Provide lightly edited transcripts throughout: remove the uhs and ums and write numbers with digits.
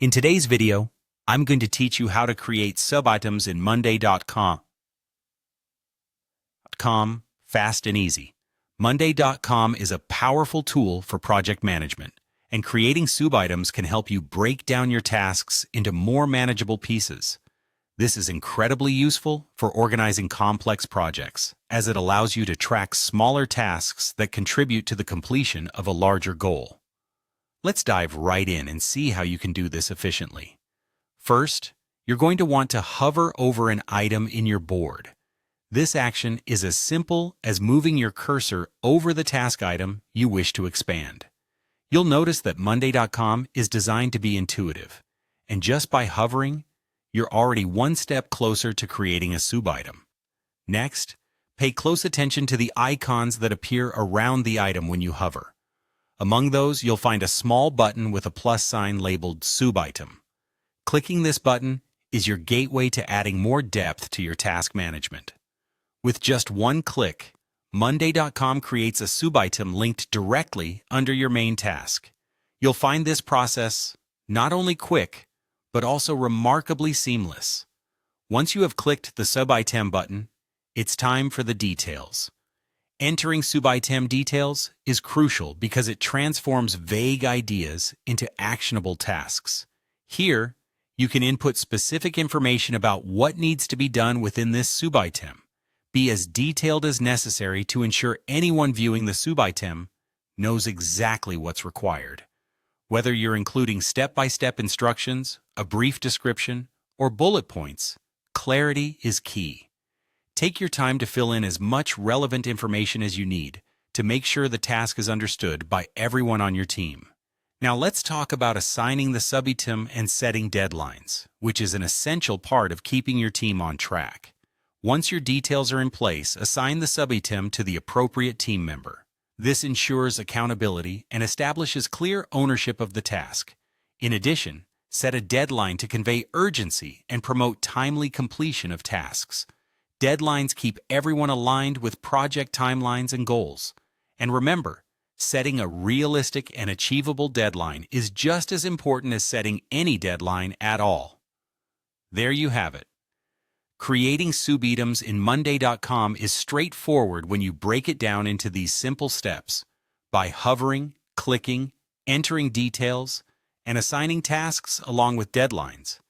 In today's video, I'm going to teach you how to create subitems in Monday.com. Fast and easy. Monday.com is a powerful tool for project management, and creating subitems can help you break down your tasks into more manageable pieces. This is incredibly useful for organizing complex projects, as it allows you to track smaller tasks that contribute to the completion of a larger goal. Let's dive right in and see how you can do this efficiently. First, you're going to want to hover over an item in your board. This action is as simple as moving your cursor over the task item you wish to expand. You'll notice that Monday.com is designed to be intuitive, and just by hovering, you're already one step closer to creating a subitem. Next, pay close attention to the icons that appear around the item when you hover. Among those, you'll find a small button with a plus sign labeled Subitem. Clicking this button is your gateway to adding more depth to your task management. With just one click, Monday.com creates a subitem linked directly under your main task. You'll find this process not only quick, but also remarkably seamless. Once you have clicked the Subitem button, it's time for the details. Entering Subitem details is crucial because it transforms vague ideas into actionable tasks. Here, you can input specific information about what needs to be done within this subitem. Be as detailed as necessary to ensure anyone viewing the subitem knows exactly what's required. Whether you're including step-by-step instructions, a brief description, or bullet points, clarity is key. Take your time to fill in as much relevant information as you need to make sure the task is understood by everyone on your team. Now let's talk about assigning the subitem and setting deadlines, which is an essential part of keeping your team on track. Once your details are in place, assign the subitem to the appropriate team member. This ensures accountability and establishes clear ownership of the task. In addition, set a deadline to convey urgency and promote timely completion of tasks. Deadlines keep everyone aligned with project timelines and goals. And remember, setting a realistic and achievable deadline is just as important as setting any deadline at all. There you have it. Creating subitems in Monday.com is straightforward when you break it down into these simple steps. By hovering, clicking, entering details, and assigning tasks along with deadlines.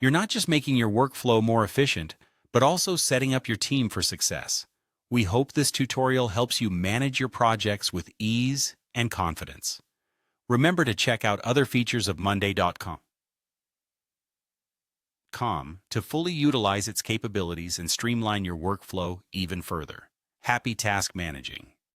You're not just making your workflow more efficient, but also setting up your team for success. We hope this tutorial helps you manage your projects with ease and confidence. Remember to check out other features of Monday.com to fully utilize its capabilities and streamline your workflow even further. Happy task managing!